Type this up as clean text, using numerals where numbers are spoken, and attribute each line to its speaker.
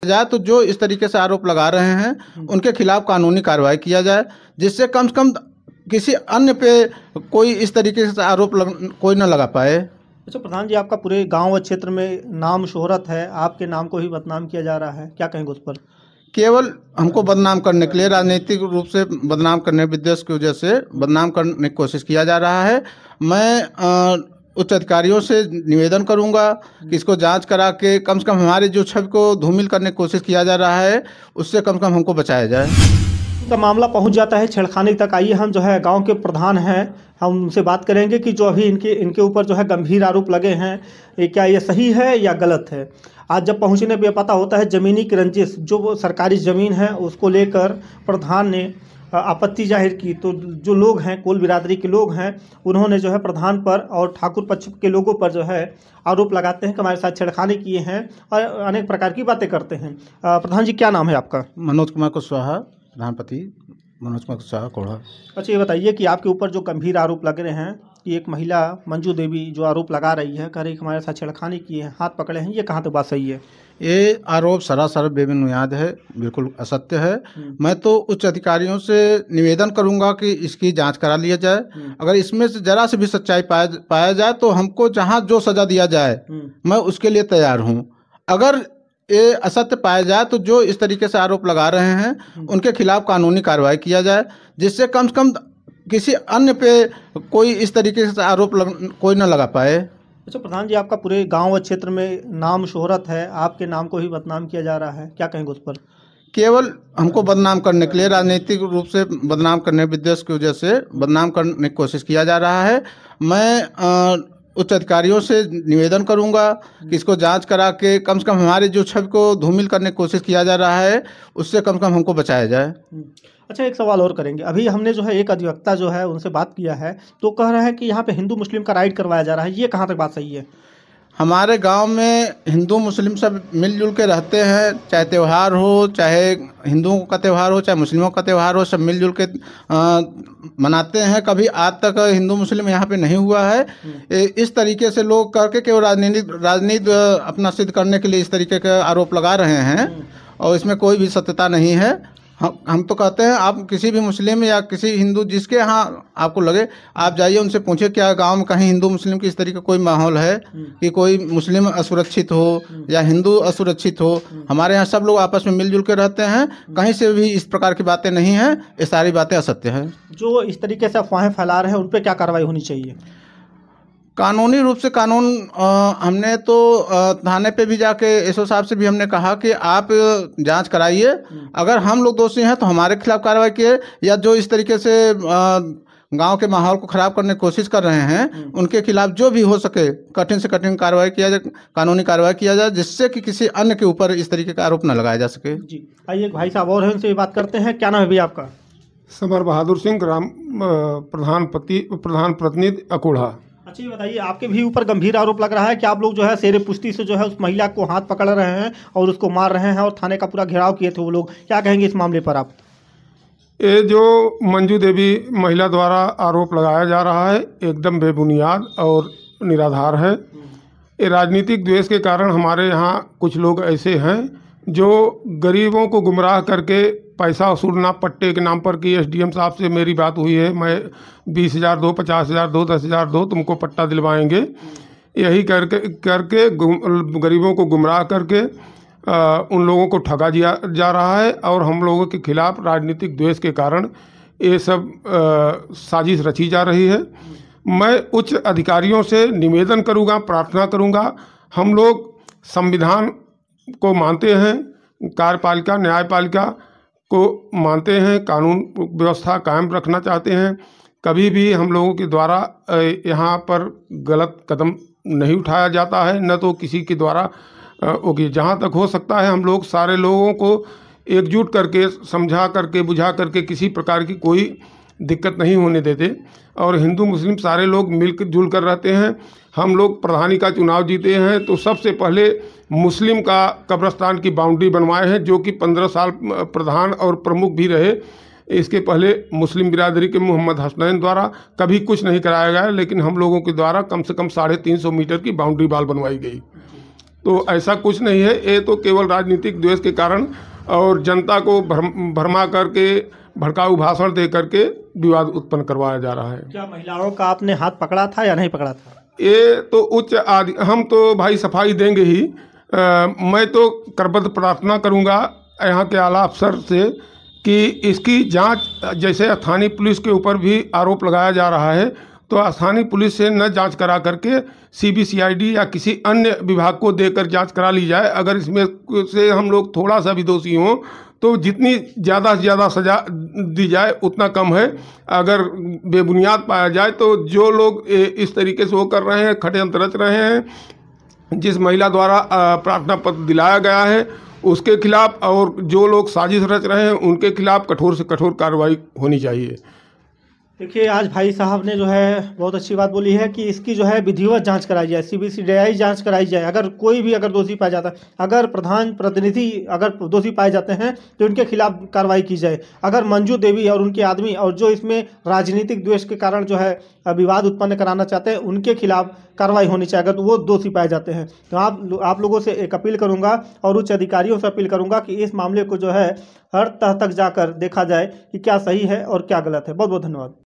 Speaker 1: जाए तो जो इस तरीके से आरोप लगा रहे हैं उनके खिलाफ कानूनी कार्रवाई किया जाए, जिससे कम से कम किसी अन्य पे कोई इस तरीके से आरोप कोई न लगा पाए।
Speaker 2: अच्छा प्रधान जी, आपका पूरे गांव व क्षेत्र में नाम शोहरत है, आपके नाम को ही बदनाम किया जा रहा है, क्या कहेंगे उस पर?
Speaker 1: केवल हमको बदनाम करने के लिए, राजनीतिक रूप से बदनाम करने, विद्वेष की वजह से बदनाम करने की कोशिश किया जा रहा है। मैं उच्च अधिकारियों से निवेदन करूंगा कि इसको जांच करा के कम से कम हमारे जो छवि को धूमिल करने की कोशिश किया जा रहा है उससे कम से कम हमको बचाया जाए।
Speaker 2: का मामला पहुंच जाता है छेड़खानी तक। आइए हम जो है गांव के प्रधान हैं, हम उनसे बात करेंगे कि जो अभी इनके ऊपर जो है गंभीर आरोप लगे हैं, क्या ये सही है या गलत है। आज जब पहुंचने पे पता होता है ज़मीनी की रंजिश, जो वो सरकारी ज़मीन है उसको लेकर प्रधान ने आपत्ति जाहिर की। तो जो लोग हैं, कोल बिरादरी के लोग हैं, उन्होंने जो है प्रधान पर और ठाकुर पक्ष के लोगों पर जो है आरोप लगाते हैं कि हमारे साथ छेड़खानी किए हैं और अनेक प्रकार की बातें करते हैं। प्रधान जी, क्या नाम है आपका?
Speaker 1: मनोज कुमार कुशवाहा, प्रधानपति मनोज कुमार कुशवाहा कोढ़ा।
Speaker 2: अच्छा, ये बताइए कि आपके ऊपर जो गंभीर आरोप लग रहे हैं कि एक महिला मंजू देवी जो आरोप लगा रही है, कह रही कि हमारे साथ छेड़खानी की है, हाथ पकड़े हैं, ये कहाँ तक बात सही है?
Speaker 1: ये आरोप सरासर बेबुनियाद है, बिल्कुल असत्य है। मैं तो उच्च अधिकारियों से निवेदन करूंगा कि इसकी जांच करा लिया जाए। अगर इसमें से जरा से भी सच्चाई पाया जाए तो हमको जहां जो सजा दिया जाए मैं उसके लिए तैयार हूं। अगर ये असत्य पाया जाए तो जो इस तरीके से आरोप लगा रहे हैं उनके खिलाफ कानूनी कार्रवाई किया जाए, जिससे कम से कम किसी अन्य पे कोई इस तरीके से आरोप कोई न लगा पाए।
Speaker 2: अच्छा प्रधान जी, आपका पूरे गांव व क्षेत्र में नाम शोहरत है, आपके नाम को ही बदनाम किया जा रहा है, क्या कहेंगे उस पर?
Speaker 1: केवल हमको बदनाम करने के लिए, राजनीतिक रूप से बदनाम करने, विद्वेष की वजह से बदनाम करने की कोशिश किया जा रहा है। मैं उच्च अधिकारियों से निवेदन करूंगा कि इसको जांच करा के कम से कम हमारे जो छवि को धूमिल करने की कोशिश किया जा रहा है उससे कम से कम हमको बचाया जाए।
Speaker 2: अच्छा, एक सवाल और करेंगे। अभी हमने जो है एक अधिवक्ता जो है उनसे बात किया है, तो कह रहे हैं कि यहाँ पे हिंदू मुस्लिम का राइट करवाया जा रहा है, ये कहाँ तक बात सही है?
Speaker 1: हमारे गांव में हिंदू मुस्लिम सब मिलजुल के रहते हैं, चाहे त्यौहार हो, चाहे हिंदुओं का त्यौहार हो, चाहे मुस्लिमों का त्यौहार हो, सब मिलजुल के मनाते हैं। कभी आज तक हिंदू मुस्लिम यहाँ पे नहीं हुआ है। इस तरीके से लोग करके केवल राजनीति अपना सिद्ध करने के लिए इस तरीके के आरोप लगा रहे हैं और इसमें कोई भी सत्यता नहीं है। हम तो कहते हैं आप किसी भी मुस्लिम या किसी हिंदू जिसके यहाँ आपको लगे आप जाइए, उनसे पूछे क्या गांव में कहीं हिंदू मुस्लिम की इस तरीके कोई माहौल है कि कोई मुस्लिम असुरक्षित हो या हिंदू असुरक्षित हो। हमारे यहाँ सब लोग आपस में मिलजुल के रहते हैं, कहीं से भी इस प्रकार की बातें नहीं हैं, ये सारी बातें असत्य हैं।
Speaker 2: जो इस तरीके से अफवाहें फैला रहे हैं उन पर क्या कार्रवाई होनी चाहिए?
Speaker 1: कानूनी रूप से हमने तो थाने पे भी जाके एसओ साहब से भी हमने कहा कि आप जांच कराइए, अगर हम लोग दोषी हैं तो हमारे खिलाफ कार्रवाई किए, या जो इस तरीके से गांव के माहौल को खराब करने की कोशिश कर रहे हैं उनके खिलाफ जो भी हो सके कठिन से कठिन कार्रवाई किया जाए, कानूनी कार्रवाई किया जाए, जिससे कि किसी अन्य के ऊपर इस तरीके का आरोप न लगाया जा सके।
Speaker 2: जी, आइए भाई साहब और हैं, उनसे बात करते हैं। क्या नाम है भैया आपका?
Speaker 3: समर बहादुर सिंह, ग्राम प्रधान प्रतिनिधि अकोढ़ा।
Speaker 2: अच्छा, ये बताइए, आपके भी ऊपर गंभीर आरोप लग रहा है कि आप लोग जो है शेरे पुश्ती से जो है उस महिला को हाथ पकड़ रहे हैं और उसको मार रहे हैं और थाने का पूरा घेराव किए थे वो लोग, क्या कहेंगे इस मामले पर आप?
Speaker 3: ये जो मंजू देवी महिला द्वारा आरोप लगाया जा रहा है एकदम बेबुनियाद और निराधार है। ये राजनीतिक द्वेष के कारण हमारे यहाँ कुछ लोग ऐसे हैं जो गरीबों को गुमराह करके पैसा वसूलना पट्टे के नाम पर कि एसडीएम साहब से मेरी बात हुई है, मैं 20,000 दो, 50,000 दो, 10,000 दो, तुमको पट्टा दिलवाएंगे, यही करके गरीबों को गुमराह करके उन लोगों को ठगा जा रहा है। और हम लोगों के खिलाफ राजनीतिक द्वेष के कारण ये सब साजिश रची जा रही है। मैं उच्च अधिकारियों से निवेदन करूँगा, प्रार्थना करूँगा, हम लोग संविधान को मानते हैं, कार्यपालिका न्यायपालिका को मानते हैं, कानून व्यवस्था कायम रखना चाहते हैं। कभी भी हम लोगों के द्वारा यहाँ पर गलत कदम नहीं उठाया जाता है, न तो किसी के द्वारा होगी। जहाँ तक हो सकता है हम लोग सारे लोगों को एकजुट करके, समझा करके, बुझा करके किसी प्रकार की कोई दिक्कत नहीं होने देते और हिंदू मुस्लिम सारे लोग मिलकर जुल कर रहते हैं। हम लोग प्रधानी का चुनाव जीते हैं तो सबसे पहले मुस्लिम का कब्रस्तान की बाउंड्री बनवाए हैं, जो कि 15 साल प्रधान और प्रमुख भी रहे। इसके पहले मुस्लिम बिरादरी के मोहम्मद हसनैन द्वारा कभी कुछ नहीं कराया गया, लेकिन हम लोगों के द्वारा कम से कम 350 मीटर की बाउंड्री वाल बनवाई गई। तो ऐसा कुछ नहीं है, ये तो केवल राजनीतिक द्वेष के कारण और जनता को भरमा करके भड़काऊ भाषण दे करके विवाद उत्पन्न करवाया जा रहा है।
Speaker 2: क्या महिलाओं का आपने हाथ पकड़ा था या नहीं पकड़ा था?
Speaker 3: ये तो हम तो भाई सफाई देंगे ही। मैं तो करबद्ध प्रार्थना करूंगा यहाँ के आला अफसर से कि इसकी जांच, जैसे स्थानीय पुलिस के ऊपर भी आरोप लगाया जा रहा है, तो स्थानीय पुलिस से न जांच करा करके CBCID या किसी अन्य विभाग को देकर जांच करा ली जाए। अगर इसमें से हम लोग थोड़ा सा भी दोषी हों तो जितनी ज़्यादा से ज़्यादा सज़ा दी जाए उतना कम है। अगर बेबुनियाद पाया जाए तो जो लोग इस तरीके से वो कर रहे हैं, षड्यंत्र रच रहे हैं, जिस महिला द्वारा प्रार्थना पत्र दिलाया गया है उसके खिलाफ, और जो लोग साजिश रच रहे हैं उनके खिलाफ कठोर से कठोर कार्रवाई होनी चाहिए।
Speaker 2: देखिए, आज भाई साहब ने जो है बहुत अच्छी बात बोली है कि इसकी जो है विधिवत जांच कराई जाए, CBCID जांच कराई जाए। अगर कोई भी अगर दोषी पाया जाता है, अगर प्रधान प्रतिनिधि अगर दोषी पाए जाते हैं तो उनके खिलाफ कार्रवाई की जाए। अगर मंजू देवी और उनके आदमी और जो इसमें राजनीतिक द्वेष के कारण जो है विवाद उत्पन्न कराना चाहते हैं उनके खिलाफ कार्रवाई होनी चाहिए, अगर वो दोषी पाए जाते हैं। तो आप लोगों से एक अपील करूंगा और उच्च अधिकारियों से अपील करूंगा कि इस मामले को जो है हर तह तक जाकर देखा जाए कि क्या सही है और क्या गलत है। बहुत बहुत धन्यवाद।